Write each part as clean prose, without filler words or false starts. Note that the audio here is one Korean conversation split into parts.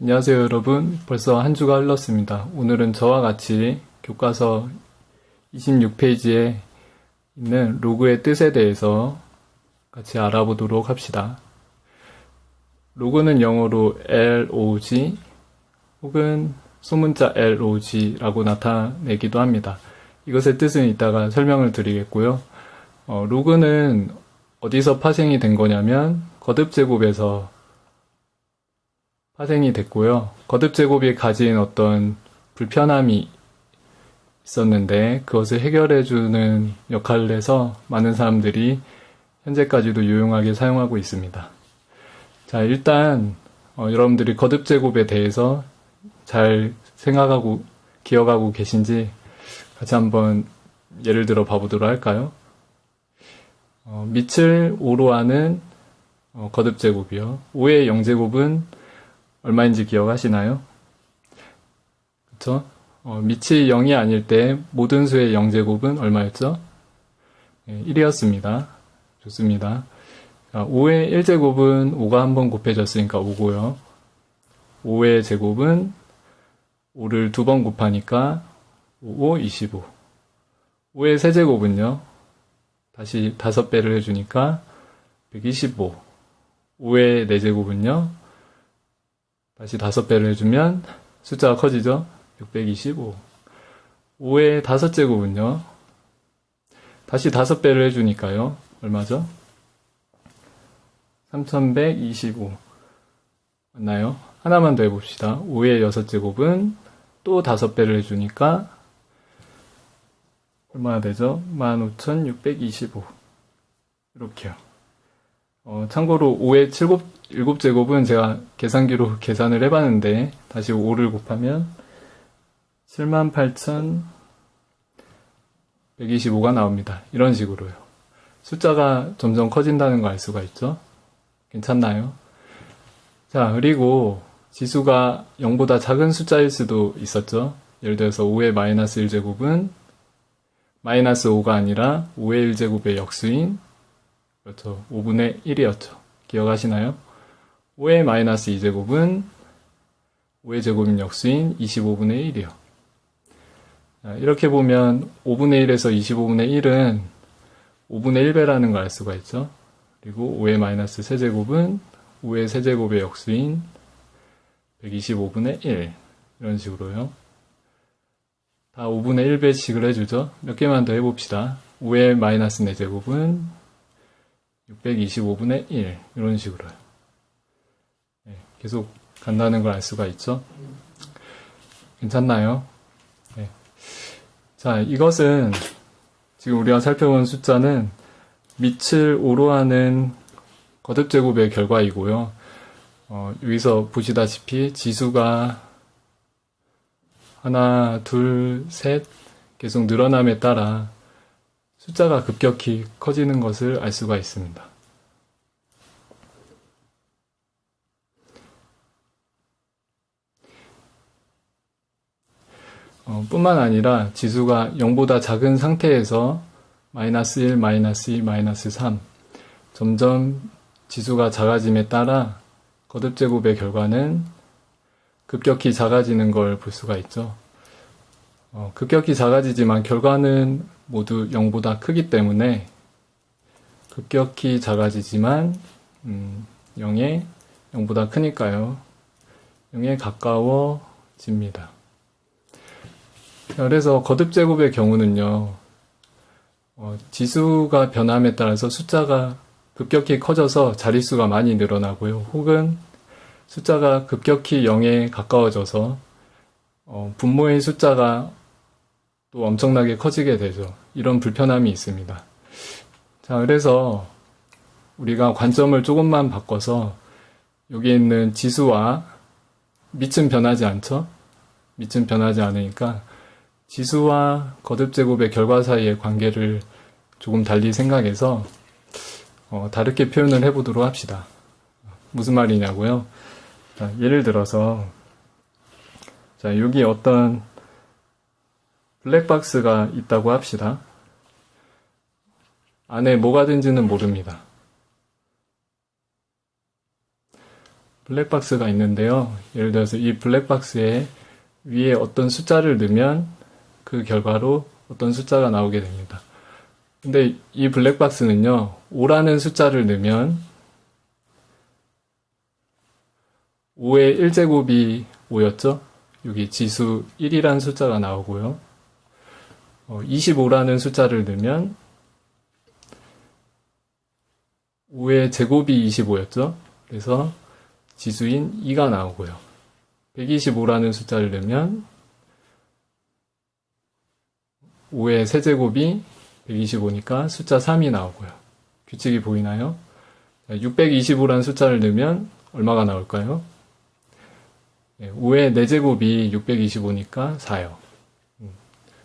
안녕하세요 여러분. 벌써 한 주가 흘렀습니다. 오늘은 저와 같이 교과서 26페이지에 있는 로그의 뜻에 대해서 같이 알아보도록 합시다. 로그는 영어로 log 혹은 소문자 log라고 나타내기도 합니다. 이것의 뜻은 이따가 설명을 드리겠고요. 로그는 어디서 파생이 된 거냐면 거듭제곱에서 파생이 됐고요. 거듭제곱이 가진 어떤 불편함이 있었는데 그것을 해결해주는 역할을 해서 많은 사람들이 현재까지도 유용하게 사용하고 있습니다. 자, 일단 여러분들이 거듭제곱에 대해서 잘 생각하고 기억하고 계신지 같이 한번 예를 들어 봐보도록 할까요? 밑을 5로 하는 거듭제곱이요. 5의 0제곱은 얼마인지 기억하시나요? 그쵸? 밑이 0이 아닐 때 모든 수의 0제곱은 얼마였죠? 1이었습니다. 좋습니다. 자, 5의 1제곱은 5가 한 번 곱해졌으니까 5고요. 5의 제곱은 5를 두 번 곱하니까 5, 5, 25. 5의 세제곱은요. 다시 5배를 해주니까 125. 5의 4제곱은요. 다시 5배를 해주면 숫자가 커지죠? 625. 5의 5제곱은요. 다시 5배를 해주니까요. 얼마죠? 3125. 맞나요? 하나만 더 해봅시다. 5의 6제곱은 또 5배를 해주니까 얼마나 되죠? 15625. 이렇게요. 참고로 5의 7제곱은 제가 계산기로 계산을 해봤는데 다시 5를 곱하면 78,125가 나옵니다. 이런 식으로요. 숫자가 점점 커진다는 걸 알 수가 있죠. 괜찮나요? 자, 그리고 지수가 0보다 작은 숫자일 수도 있었죠. 예를 들어서 5의 마이너스 1제곱은 마이너스 5가 아니라 5의 1제곱의 역수인 그렇죠. 5분의 1이었죠. 기억하시나요? 5의 마이너스 2제곱은 5의 제곱인 역수인 25분의 1이요. 이렇게 보면 5분의 1에서 25분의 1은 5분의 1배라는 걸 알 수가 있죠. 그리고 5의 마이너스 세제곱은 5의 세제곱의 역수인 125분의 1. 이런 식으로요. 다 5분의 1배씩을 해주죠. 몇 개만 더 해봅시다. 5의 마이너스 4제곱은 625분의 1 이런 식으로요. 네, 계속 간다는 걸 알 수가 있죠. 괜찮나요? 네. 자, 이것은 지금 우리가 살펴본 숫자는 밑을 5로 하는 거듭제곱의 결과이고요. 여기서 보시다시피 지수가 하나, 둘, 셋 계속 늘어남에 따라 숫자가 급격히 커지는 것을 알 수가 있습니다. 뿐만 아니라 지수가 0보다 작은 상태에서 마이너스 1, 마이너스 2, 마이너스 3 점점 지수가 작아짐에 따라 거듭제곱의 결과는 급격히 작아지는 걸 볼 수가 있죠. 급격히 작아지지만 결과는 모두 0보다 크기 때문에 급격히 작아지지만 0보다 크니까요. 0에 가까워집니다. 그래서 거듭제곱의 경우는요. 지수가 변함에 따라서 숫자가 급격히 커져서 자릿수가 많이 늘어나고요. 혹은 숫자가 급격히 0에 가까워져서 분모의 숫자가 또 엄청나게 커지게 되죠. 이런 불편함이 있습니다. 자, 그래서 우리가 관점을 조금만 바꿔서 여기 있는 지수와 밑은 변하지 않죠? 밑은 변하지 않으니까 지수와 거듭제곱의 결과 사이의 관계를 조금 달리 생각해서 다르게 표현을 해보도록 합시다. 무슨 말이냐고요? 자, 예를 들어서 자, 여기 어떤 블랙박스가 있다고 합시다. 안에 뭐가 든지는 모릅니다. 블랙박스가 있는데요. 예를 들어서 이 블랙박스에 위에 어떤 숫자를 넣으면 그 결과로 어떤 숫자가 나오게 됩니다. 근데 이 블랙박스는요, 5라는 숫자를 넣으면 5의 1제곱이 5였죠? 여기 지수 1이라는 숫자가 나오고요. 25라는 숫자를 넣으면 5의 제곱이 25였죠? 그래서 지수인 2가 나오고요. 125라는 숫자를 넣으면 5의 세제곱이 125니까 숫자 3이 나오고요. 규칙이 보이나요? 625라는 숫자를 넣으면 얼마가 나올까요? 5의 4제곱이 625니까 4요.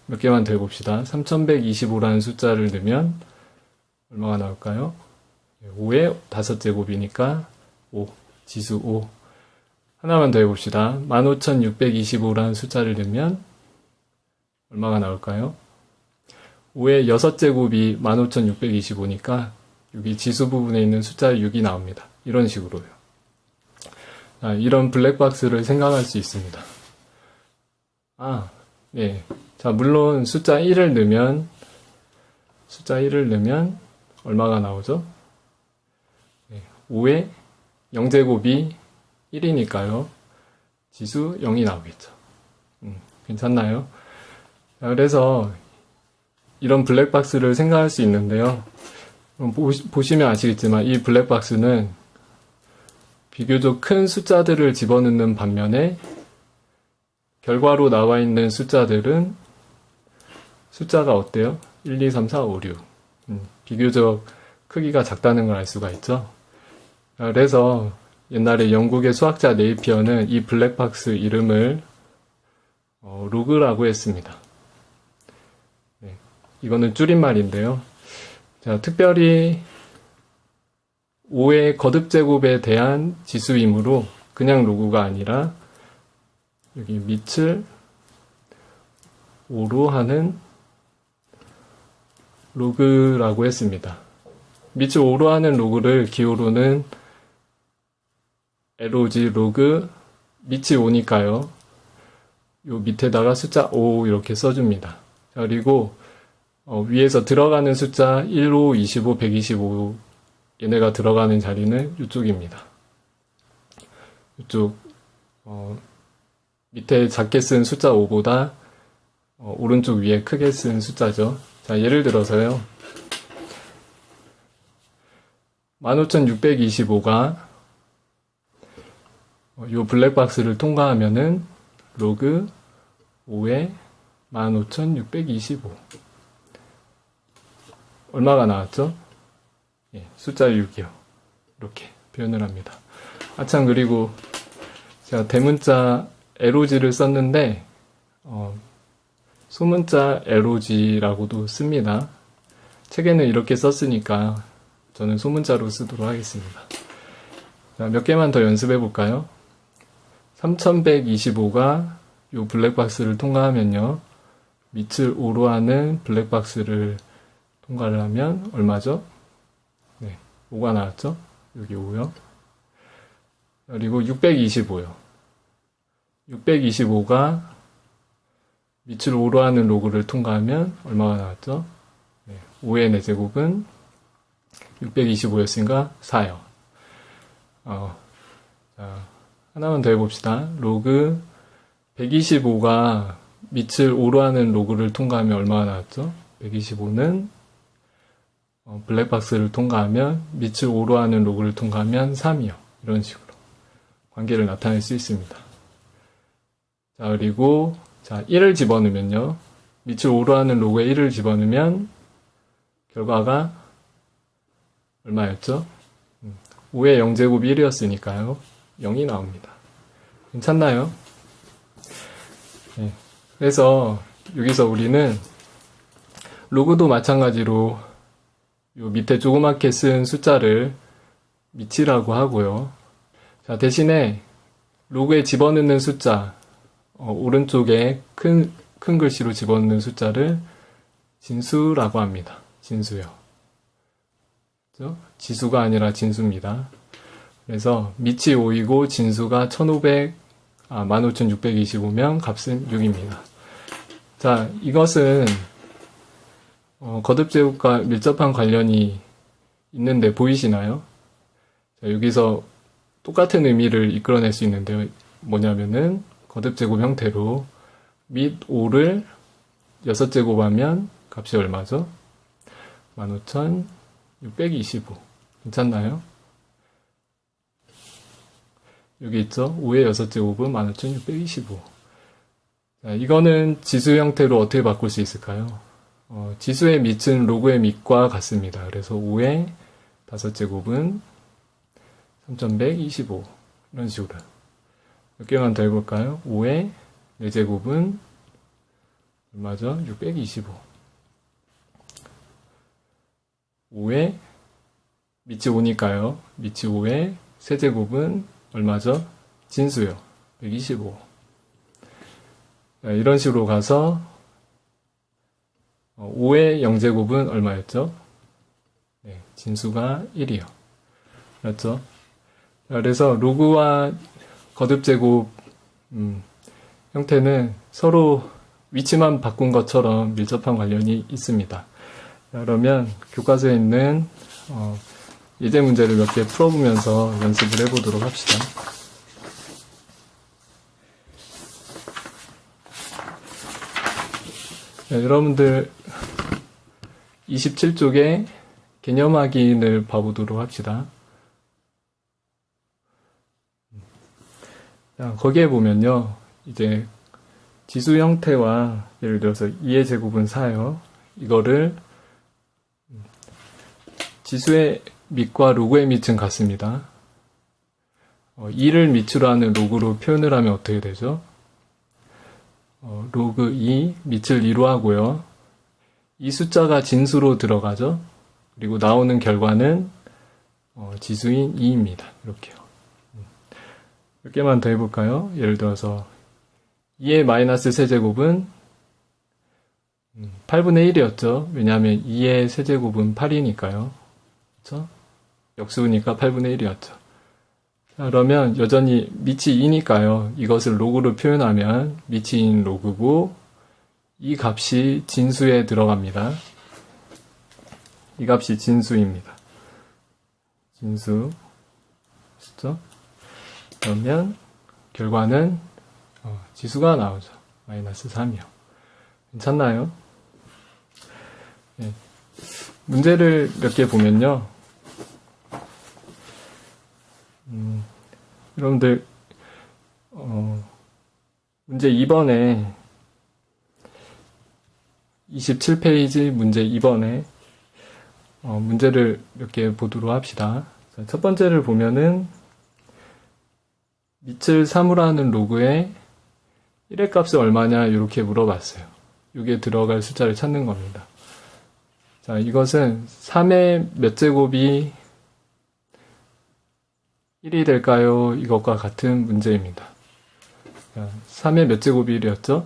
몇 개만 더 해봅시다. 3125라는 숫자를 넣으면 얼마가 나올까요? 5의 5제곱이니까 5, 지수 5. 하나만 더 해봅시다. 15625라는 숫자를 넣으면 얼마가 나올까요? 5의 6제곱이 15625니까 여기 지수 부분에 있는 숫자 6이 나옵니다. 이런 식으로요. 이런 블랙박스를 생각할 수 있습니다. 네. 자, 물론 숫자 1을 넣으면 얼마가 나오죠? 5의 0제곱이 1이니까요. 지수 0이 나오겠죠. 괜찮나요? 자, 그래서 이런 블랙박스를 생각할 수 있는데요. 보시면 아시겠지만 이 블랙박스는 비교적 큰 숫자들을 집어넣는 반면에 결과로 나와 있는 숫자들은 숫자가 어때요? 1, 2, 3, 4, 5, 6. 비교적 크기가 작다는 걸 알 수가 있죠. 그래서 옛날에 영국의 수학자 네이피어는 이 블랙박스 이름을 로그라고 했습니다. 네, 이거는 줄임말인데요. 자, 특별히 5의 거듭제곱에 대한 지수이므로 그냥 로그가 아니라 여기 밑을 5로 하는 로그라고 했습니다. 밑을 5로 하는 로그를 기호로는 LOG 로그 밑이 5니까요. 요 밑에다가 숫자 5 이렇게 써줍니다. 자, 그리고 위에서 들어가는 숫자 1, 5, 25, 125 얘네가 들어가는 자리는 이쪽입니다. 이쪽 밑에 작게 쓴 숫자 5보다 오른쪽 위에 크게 쓴 숫자죠. 자, 예를 들어서요. 15625가 요 블랙박스를 통과하면은 로그 5에 15625 얼마가 나왔죠? 예, 숫자 6이요. 이렇게 표현을 합니다. 참, 그리고 제가 대문자 LOG를 썼는데 소문자 LOG라고도 씁니다. 책에는 이렇게 썼으니까 저는 소문자로 쓰도록 하겠습니다. 자, 몇 개만 더 연습해 볼까요? 3125가 요 블랙박스를 통과하면요. 밑을 5로 하는 블랙박스를 통과를 하면 얼마죠? 네, 5가 나왔죠? 여기 5요. 그리고 625요. 625가 밑을 5로 하는 로그를 통과하면 얼마가 나왔죠? 네, 5의 4제곱은 625였으니까 4요. 자, 하나만 더 해봅시다. 로그 125가 밑을 5로 하는 로그를 통과하면 얼마가 나왔죠? 125는 블랙박스를 통과하면 밑을 5로 하는 로그를 통과하면 3이요. 이런 식으로 관계를 나타낼 수 있습니다. 자, 그리고 자, 1을 집어넣으면요. 밑을 5로 하는 로그에 1을 집어넣으면 결과가 얼마였죠? 5의 0제곱이 1이었으니까요. 0이 나옵니다. 괜찮나요? 네. 그래서 여기서 우리는 로그도 마찬가지로 요 밑에 조그맣게 쓴 숫자를 밑이라고 하고요. 자, 대신에 로그에 집어넣는 숫자, 오른쪽에 큰 글씨로 집어넣는 숫자를 진수라고 합니다. 진수요. 그렇죠? 지수가 아니라 진수입니다. 그래서 밑이 5이고 진수가 15,625면 값은 6입니다. 자, 이것은 거듭제곱과 밀접한 관련이 있는데 보이시나요? 자, 여기서 똑같은 의미를 이끌어낼 수 있는데요. 뭐냐면은 거듭제곱 형태로 밑 5를 6제곱하면 값이 얼마죠? 15,625. 괜찮나요? 여기 있죠? 5의 6제곱은 15,625. 자, 이거는 지수 형태로 어떻게 바꿀 수 있을까요? 지수의 밑은 로그의 밑과 같습니다. 그래서 5의 5제곱은 3,125. 이런 식으로. 몇 개만 더 해볼까요? 5의 4제곱은 얼마죠? 625. 5의 밑이 5니까요. 밑이 5의 세제곱은 얼마죠? 진수요. 125. 자, 이런 식으로 가서 5의 0제곱은 얼마였죠? 네, 진수가 1이요. 그렇죠? 자, 그래서 로그와 거듭제곱 형태는 서로 위치만 바꾼 것처럼 밀접한 관련이 있습니다. 자, 그러면 교과서에 있는 예제 문제를 몇 개 풀어보면서 연습을 해보도록 합시다. 자, 여러분들 27쪽에 개념 확인을 봐보도록 합시다. 자, 거기에 보면요, 이제 지수 형태와 예를 들어서 2의 제곱은 4요. 이거를 지수의 밑과 로그의 밑은 같습니다. 2를 밑으로 하는 로그로 표현을 하면 어떻게 되죠? 로그 2, 밑을 2로 하고요. 이 숫자가 진수로 들어가죠. 그리고 나오는 결과는 지수인 2입니다. 이렇게요. 몇 개만 더 해볼까요? 예를 들어서 2의 마이너스 세제곱은 8분의 1이었죠. 왜냐하면 2의 세제곱은 8이니까요. 그렇죠? 역수니까 8분의 1이었죠. 그러면 여전히 밑이 2니까요. 이것을 로그로 표현하면 밑이 2인 로그고 이 값이 진수에 들어갑니다. 이 값이 진수입니다. 진수. 그렇죠? 그러면 결과는 지수가 나오죠. 마이너스 3이요. 괜찮나요? 네. 문제를 몇 개 보면요. 여러분들 문제 2번에 27페이지 문제 2번에 문제를 몇 개 보도록 합시다. 자, 첫 번째를 보면은 밑을 3으로 하는 로그에 1의 값이 얼마냐 이렇게 물어봤어요. 이게 들어갈 숫자를 찾는 겁니다. 자, 이것은 3의 몇 제곱이 1이 될까요? 이것과 같은 문제입니다. 자, 3의 몇 제곱이 1이었죠?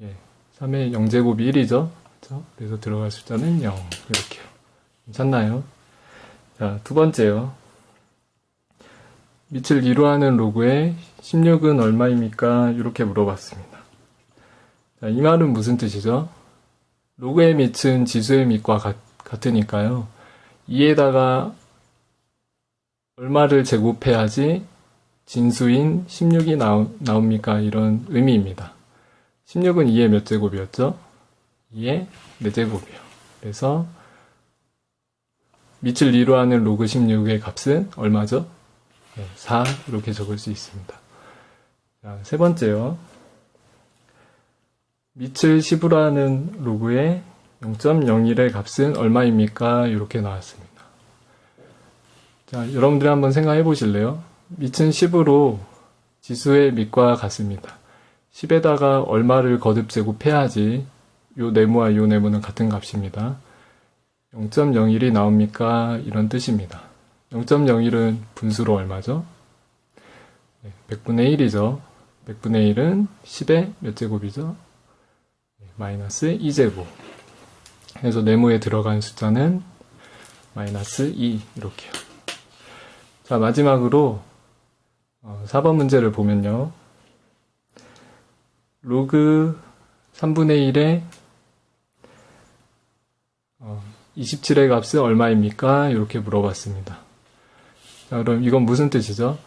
예, 3의 0제곱이 1이죠? 그렇죠? 그래서 들어갈 숫자는 0. 이렇게요. 괜찮나요? 자, 두 번째요. 밑을 2로 하는 로그에 16은 얼마입니까? 이렇게 물어봤습니다. 자, 이 말은 무슨 뜻이죠? 로그의 밑은 지수의 밑과 같으니까요. 2에다가 얼마를 제곱해야지 진수인 16이 나옵니까? 이런 의미입니다. 16은 2의 몇 제곱이었죠? 2의 4제곱이요. 그래서 밑을 2로 하는 로그 16의 값은 얼마죠? 4 이렇게 적을 수 있습니다. 자, 세 번째요. 밑을 10으로 하는 로그의 0.01의 값은 얼마입니까? 이렇게 나왔습니다. 자, 여러분들이 한번 생각해 보실래요? 밑은 10으로 지수의 밑과 같습니다. 10에다가 얼마를 거듭 제곱해야지 요 네모와 요 네모는 같은 값입니다. 0.01이 나옵니까? 이런 뜻입니다. 0.01은 분수로 얼마죠? 100분의 1이죠. 100분의 1은 10의 몇 제곱이죠? 마이너스 2제곱. 그래서 네모에 들어간 숫자는 마이너스 2 이렇게요. 자, 마지막으로 4번 문제를 보면요. 로그 3분의 1의 27의 값은 얼마입니까? 이렇게 물어봤습니다. 자, 그럼 이건 무슨 뜻이죠?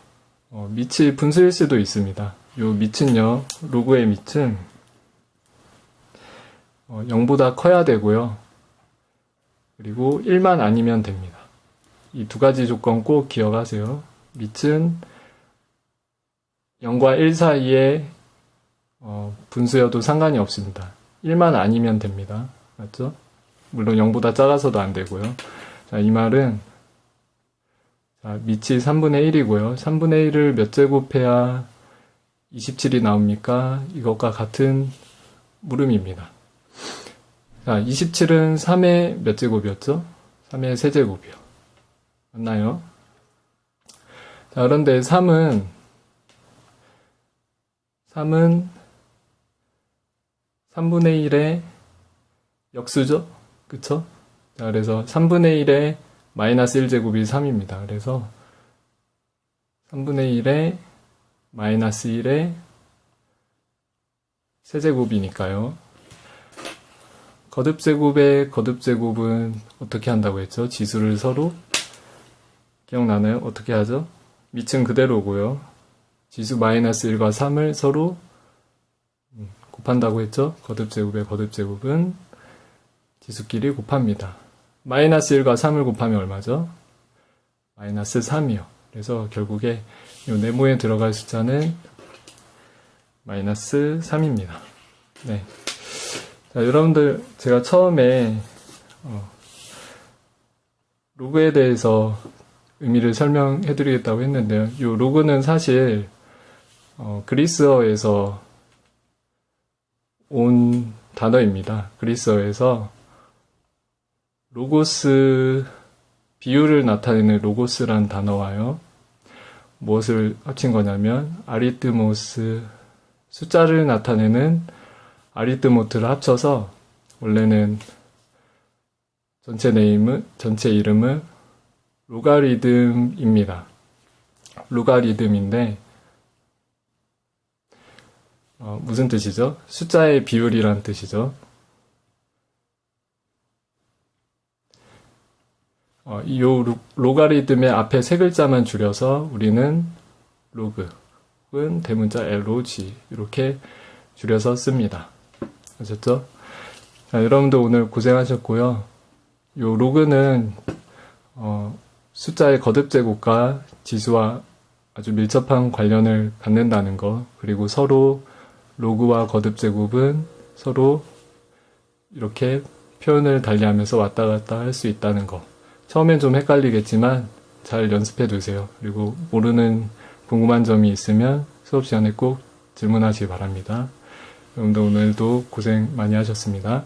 밑이 분수일 수도 있습니다. 요 밑은요, 로그의 밑은 0보다 커야 되고요. 그리고 1만 아니면 됩니다. 이 두 가지 조건 꼭 기억하세요. 밑은 0과 1 사이에 분수여도 상관이 없습니다. 1만 아니면 됩니다. 맞죠? 물론 0보다 작아서도 안 되고요. 자, 이 말은 자, 밑이 3분의 1이고요. 3분의 1을 몇 제곱해야 27이 나옵니까? 이것과 같은 물음입니다. 자, 27은 3의 몇 제곱이었죠? 3의 세제곱이요. 맞나요? 자, 그런데 3은 3분의 1의 역수죠? 그쵸? 자, 그래서 3분의 1의 마이너스 1제곱이 3입니다. 그래서 3분의 1의 마이너스 1의 세제곱이니까요. 거듭제곱의 거듭제곱은 어떻게 한다고 했죠? 지수를 서로 기억나나요? 어떻게 하죠? 밑은 그대로고요. 지수 마이너스 1과 3을 서로 곱한다고 했죠? 거듭제곱의 거듭제곱은 지수끼리 곱합니다. 마이너스 1과 3을 곱하면 얼마죠? 마이너스 3이요. 그래서 결국에 이 네모에 들어갈 숫자는 마이너스 3입니다. 네. 자, 여러분들, 제가 처음에, 로그에 대해서 의미를 설명해 드리겠다고 했는데요. 이 로그는 사실, 그리스어에서 온 단어입니다. 그리스어에서 로고스, 비율을 나타내는 로고스란 단어와요. 무엇을 합친 거냐면, 아리트모스, 숫자를 나타내는 아리트모트를 합쳐서 원래는 전체 이름은 로가리즘입니다. 로가리즘인데 무슨 뜻이죠? 숫자의 비율이란 뜻이죠. 이 로가리즘의 앞에 세 글자만 줄여서 우리는 로그은 대문자 LOG 이렇게 줄여서 씁니다. 아셨죠? 자, 여러분도 오늘 고생하셨고요. 요 로그는 숫자의 거듭제곱과 지수와 아주 밀접한 관련을 갖는다는 거, 그리고 서로 로그와 거듭제곱은 서로 이렇게 표현을 달리하면서 왔다 갔다 할 수 있다는 거. 처음엔 좀 헷갈리겠지만 잘 연습해 두세요. 그리고 모르는 궁금한 점이 있으면 수업 시간에 꼭 질문하시기 바랍니다. 여러분들 오늘도 고생 많이 하셨습니다.